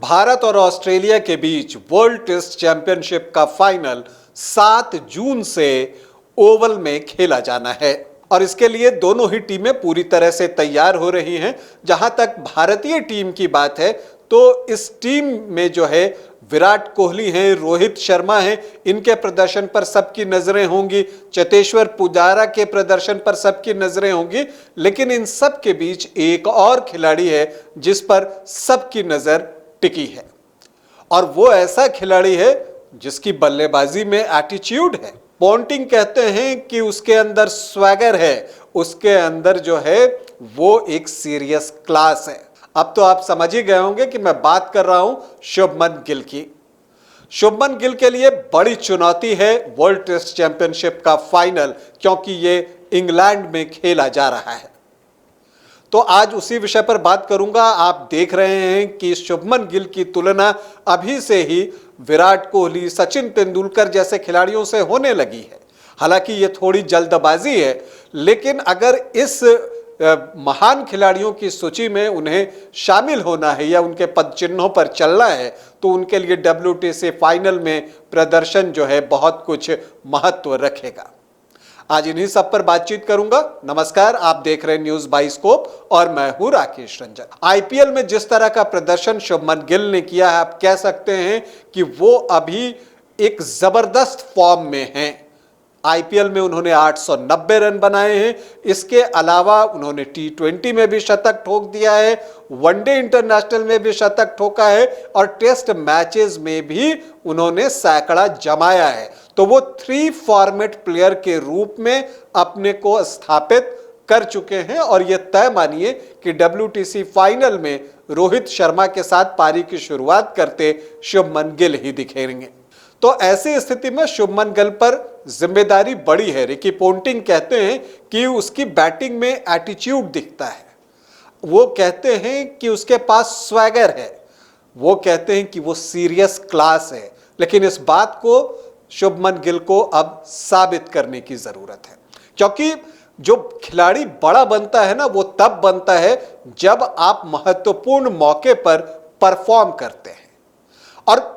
भारत और ऑस्ट्रेलिया के बीच world test championship का फाइनल 7 जून से ओवल में खेला जाना है और इसके लिए दोनों ही टीमें पूरी तरह से तैयार हो रही हैं। जहां तक भारतीय टीम की बात है तो इस टीम में जो है विराट कोहली हैं, रोहित शर्मा हैं, इनके प्रदर्शन पर सबकी नजरें होंगी, चेतेश्वर पुजारा के प्रदर्शन पर सबकी नजरें होंगी। लेकिन इन सब के बीच एक और खिलाड़ी है जिस पर सबकी नजर टिकी है और वो ऐसा खिलाड़ी है जिसकी बल्लेबाजी में एटीट्यूड है। पोंटिंग कहते हैं कि उसके अंदर स्वैगर है, उसके अंदर जो है वो एक सीरियस क्लास है। अब तो आप समझ ही गए होंगे कि मैं बात कर रहा हूं शुभमन गिल की। शुभमन गिल के लिए बड़ी चुनौती है वर्ल्ड टेस्ट चैंपियनशिप का फाइनल, क्योंकि ये इंग्लैंड में खेला जा रहा है। तो आज उसी विषय पर बात करूंगा। आप देख रहे हैं कि शुभमन गिल की तुलना अभी से ही विराट कोहली, सचिन तेंदुलकर जैसे खिलाड़ियों से होने लगी है। हालांकि ये थोड़ी जल्दबाजी है, लेकिन अगर इस महान खिलाड़ियों की सूची में उन्हें शामिल होना है या उनके पद चिन्हों पर चलना है तो उनके लिए WTC फाइनल में प्रदर्शन जो है बहुत कुछ महत्व रखेगा। आज इन्हीं सब पर बातचीत करूंगा। नमस्कार, आप देख रहे हैं न्यूज बाइस्कोप और मैं हूं राकेश रंजन। आईपीएल में जिस तरह का प्रदर्शन शुभमन गिल ने किया है, आप कह सकते हैं कि वो अभी एक जबरदस्त फॉर्म में हैं। आईपीएल में उन्होंने 890 रन बनाए हैं। इसके अलावा उन्होंने T20 में भी शतक ठोक दिया है, वनडे इंटरनेशनल में भी शतक ठोका है और टेस्ट मैचेस में भी उन्होंने सैकड़ा जमाया है। तो वो 3 फॉर्मेट प्लेयर के रूप में अपने को स्थापित कर चुके हैं और ये तय मानिए कि WTC फाइनल में रोहित शर्मा के साथ पारी की शुरुआत करते शुभमन गिल ही दिखेंगे। तो ऐसी स्थिति में शुभमन गिल पर जिम्मेदारी बड़ी है। रिकी पोंटिंग कहते हैं कि उसकी बैटिंग में एटीट्यूड दिखता है, वो कहते हैं कि उसके पास स्वैगर है, वो कहते हैं कि वो सीरियस क्लास है। लेकिन इस बात को शुभमन गिल को अब साबित करने की जरूरत है, क्योंकि जो खिलाड़ी बड़ा बनता है ना, वो तब बनता है जब आप महत्वपूर्ण मौके पर परफॉर्म करते हैं। और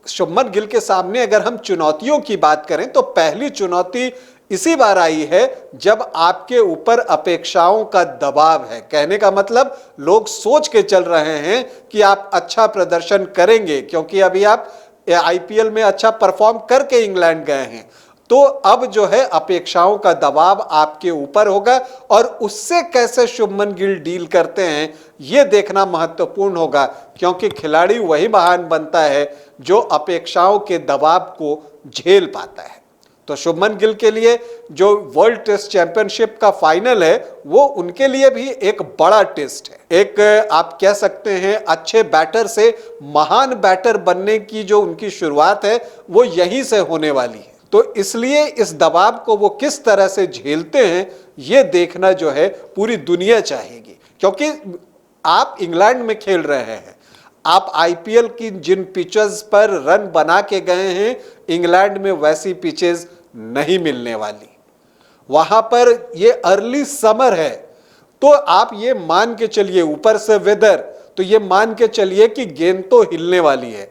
शुभमन गिल के सामने अगर हम चुनौतियों की बात करें तो पहली चुनौती इसी बार आई है जब आपके ऊपर अपेक्षाओं का दबाव है। कहने का मतलब लोग सोच के चल रहे हैं कि आप अच्छा प्रदर्शन करेंगे, क्योंकि अभी आप आईपीएल में अच्छा परफॉर्म करके इंग्लैंड गए हैं। तो अब जो है अपेक्षाओं का दबाव आपके ऊपर होगा और उससे कैसे शुभमन गिल डील करते हैं यह देखना महत्वपूर्ण होगा, क्योंकि खिलाड़ी वही महान बनता है जो अपेक्षाओं के दबाव को झेल पाता है। तो शुभमन गिल के लिए जो वर्ल्ड टेस्ट चैंपियनशिप का फाइनल है वो उनके लिए भी एक बड़ा टेस्ट है। एक आप कह सकते हैं अच्छे बैटर से महान बैटर बनने की जो उनकी शुरुआत है वो यहीं से होने वाली है। तो इसलिए इस दबाव को वो किस तरह से झेलते हैं ये देखना जो है पूरी दुनिया चाहेगी, क्योंकि आप इंग्लैंड में खेल रहे हैं। आप आईपीएल की जिन पिचेस पर रन बना के गए हैं, इंग्लैंड में वैसी पिचेस नहीं मिलने वाली। वहां पर ये अर्ली समर है, तो आप ये मान के चलिए, ऊपर से वेदर, तो ये मान के चलिए कि गेंद तो हिलने वाली है।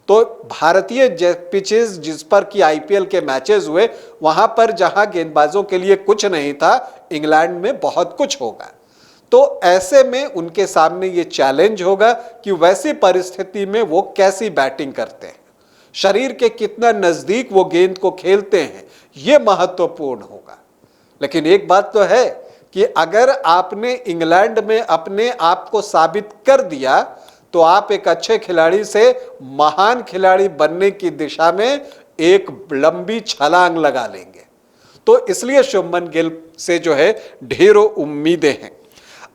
तो भारतीय पिचेस जिस पर कि आईपीएल के मैचेस हुए, वहां पर जहां गेंदबाजों के लिए कुछ नहीं था, इंग्लैंड में बहुत कुछ होगा। तो ऐसे में उनके सामने ये चैलेंज होगा कि वैसी परिस्थिति में वो कैसी बैटिंग करते हैं, शरीर के कितना नजदीक वो गेंद को खेलते हैं, ये महत्वपूर्ण होगा। लेकिन एक बात तो है कि अगर आपने इंग्लैंड में अपने आप को साबित कर दिया तो आप एक अच्छे खिलाड़ी से महान खिलाड़ी बनने की दिशा में एक लंबी छलांग लगा लेंगे। तो इसलिए शुभमन गिल से जो है ढेरों उम्मीदें हैं।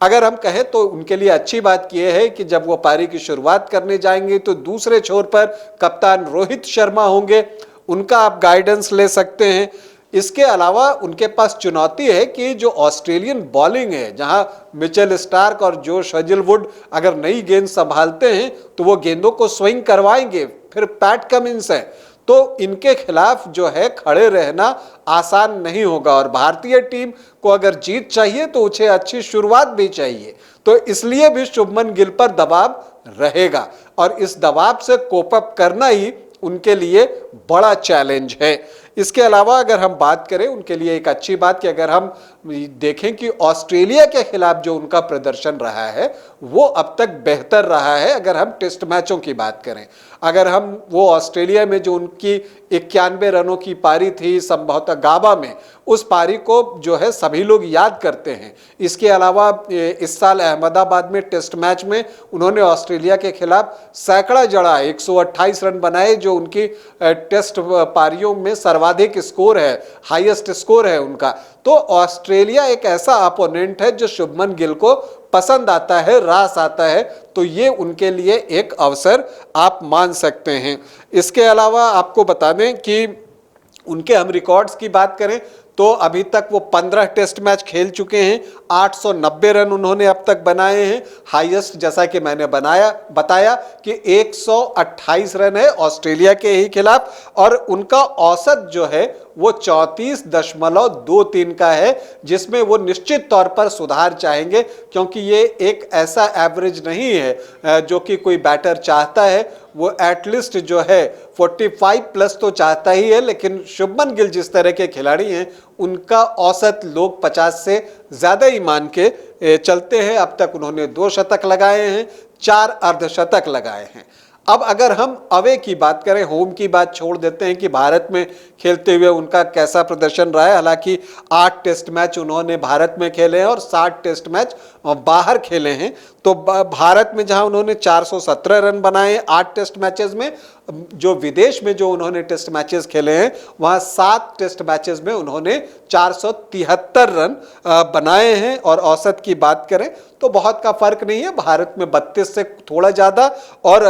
अगर हम कहें तो उनके लिए अच्छी बात यह है कि जब वो पारी की शुरुआत करने जाएंगे तो दूसरे छोर पर कप्तान रोहित शर्मा होंगे, उनका आप गाइडेंस ले सकते हैं। इसके अलावा उनके पास चुनौती है कि जो ऑस्ट्रेलियन बॉलिंग है, जहां मिचेल स्टार्क और जोश हेजलवुड अगर नई गेंद संभालते हैं तो वो गेंदों को स्विंग करवाएंगे। फिर पैट कमिंस है, तो इनके खिलाफ जो है खड़े रहना आसान नहीं होगा। और भारतीय टीम को अगर जीत चाहिए तो उसे अच्छी शुरुआत भी चाहिए, तो इसलिए भी शुभमन गिल पर दबाव रहेगा और इस दबाव से कोप अप करना ही उनके लिए बड़ा चैलेंज है। इसके अलावा अगर हम बात करें, उनके लिए एक अच्छी बात कि अगर हम देखें कि ऑस्ट्रेलिया के खिलाफ जो उनका प्रदर्शन रहा है वो अब तक बेहतर रहा है। अगर हम टेस्ट मैचों की बात करें, अगर हम वो ऑस्ट्रेलिया में जो उनकी 91 रनों की पारी थी संभवतः गाबा में, उस पारी को जो है सभी लोग याद करते हैं। इसके अलावा इस साल अहमदाबाद में टेस्ट मैच में उन्होंने ऑस्ट्रेलिया के खिलाफ सैकड़ा जड़ा 128 रन बनाए, जो उनकी टेस्ट पारियों में सर्वाधिक स्कोर है, हाईएस्ट स्कोर है उनका। तो ऑस्ट्रेलिया एक ऐसा अपोनेंट है जो शुभमन गिल को पसंद आता है, रास आता है, तो ये उनके लिए एक अवसर आप मान सकते हैं। इसके अलावा आपको बता दें कि उनके हम रिकॉर्ड्स की बात करें तो अभी तक वो 15 टेस्ट मैच खेल चुके हैं, 890 रन उन्होंने अब तक बनाए हैं। हाईएस्ट जैसा कि मैंने बताया कि 128 रन है ऑस्ट्रेलिया के ही खिलाफ, और उनका औसत जो है वो 34.23 का है, जिसमें वो निश्चित तौर पर सुधार चाहेंगे, क्योंकि ये एक ऐसा एवरेज नहीं है जो कि कोई बैटर चाहता है। वो एटलीस्ट जो है 45 प्लस तो चाहता ही है, लेकिन शुभमन गिल जिस तरह के खिलाड़ी हैं उनका औसत लोग 50 से ज़्यादा ही मान के चलते हैं। अब तक उन्होंने 2 शतक लगाए हैं, 4 अर्धशतक लगाए हैं। अब अगर हम अवे की बात करें, होम की बात छोड़ देते हैं कि भारत में खेलते हुए उनका कैसा प्रदर्शन रहा है। हालांकि 8 टेस्ट मैच उन्होंने भारत में खेले हैं और 60 टेस्ट मैच बाहर खेले हैं। तो भारत में जहां उन्होंने 417 रन बनाए 8 टेस्ट मैचेस में, जो विदेश में जो उन्होंने टेस्ट मैचेस खेले हैं वहां 7 टेस्ट मैचेस में उन्होंने 473 रन बनाए हैं। और औसत की बात करें तो बहुत का फर्क नहीं है, भारत में 32 से थोड़ा ज़्यादा और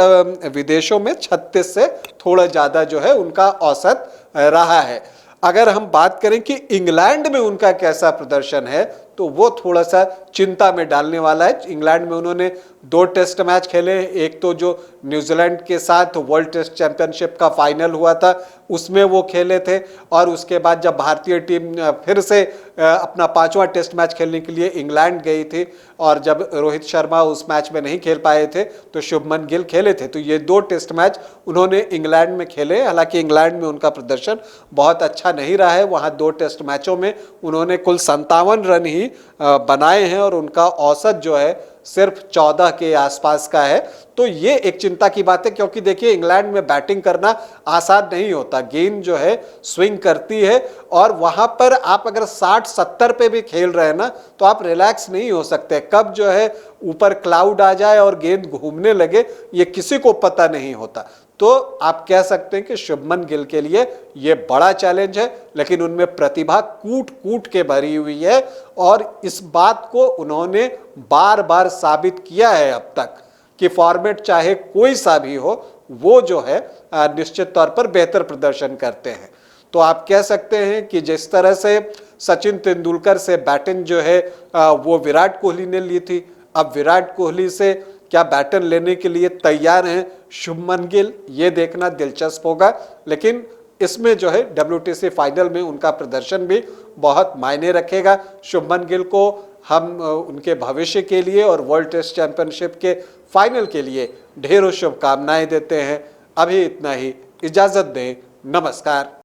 विदेशों में 36 से थोड़ा ज़्यादा जो है उनका औसत रहा है। अगर हम बात करें कि इंग्लैंड में उनका कैसा प्रदर्शन है तो वो थोड़ा सा चिंता में डालने वाला है। इंग्लैंड में उन्होंने 2 टेस्ट मैच खेले, एक तो जो न्यूजीलैंड के साथ वर्ल्ड टेस्ट चैंपियनशिप का फाइनल हुआ था उसमें वो खेले थे, और उसके बाद जब भारतीय टीम फिर से अपना 5वां टेस्ट मैच खेलने के लिए इंग्लैंड गई थी और जब रोहित शर्मा उस मैच में नहीं खेल पाए थे तो शुभमन गिल खेले थे। तो ये 2 टेस्ट मैच उन्होंने इंग्लैंड में खेले। हालांकि इंग्लैंड में उनका प्रदर्शन बहुत अच्छा नहीं रहा है, वहाँ 2 टेस्ट मैचों में उन्होंने कुल 57 रन ही बनाए हैं और उनका औसत जो है सिर्फ 14 के आसपास का है। तो ये एक चिंता की बात है, क्योंकि देखिए इंग्लैंड में बैटिंग करना आसान नहीं होता, गेंद जो है स्विंग करती है, और वहां पर आप अगर 60-70 पे भी खेल रहे हैं ना तो आप रिलैक्स नहीं हो सकते। कब जो है ऊपर क्लाउड आ जाए और गेंद घूमने लगे ये किसी को पता नहीं होता। तो आप कह सकते हैं कि शुभमन गिल के लिए ये बड़ा चैलेंज है, लेकिन उनमें प्रतिभा कूट कूट के भरी हुई है और इस बात को उन्होंने बार बार साबित किया है अब तक कि फॉर्मेट चाहे कोई सा भी हो वो जो है निश्चित तौर पर बेहतर प्रदर्शन करते हैं। तो आप कह सकते हैं कि जिस तरह से सचिन तेंदुलकर से बैटिंग जो है वो विराट कोहली ने ली थी, अब विराट कोहली से क्या बैटन लेने के लिए तैयार हैं शुभमन गिल, ये देखना दिलचस्प होगा। लेकिन इसमें जो है WTC फाइनल में उनका प्रदर्शन भी बहुत मायने रखेगा। शुभमन गिल को हम उनके भविष्य के लिए और वर्ल्ड टेस्ट चैंपियनशिप के फाइनल के लिए ढेरों शुभकामनाएं देते हैं। अभी इतना ही, इजाज़त दें, नमस्कार।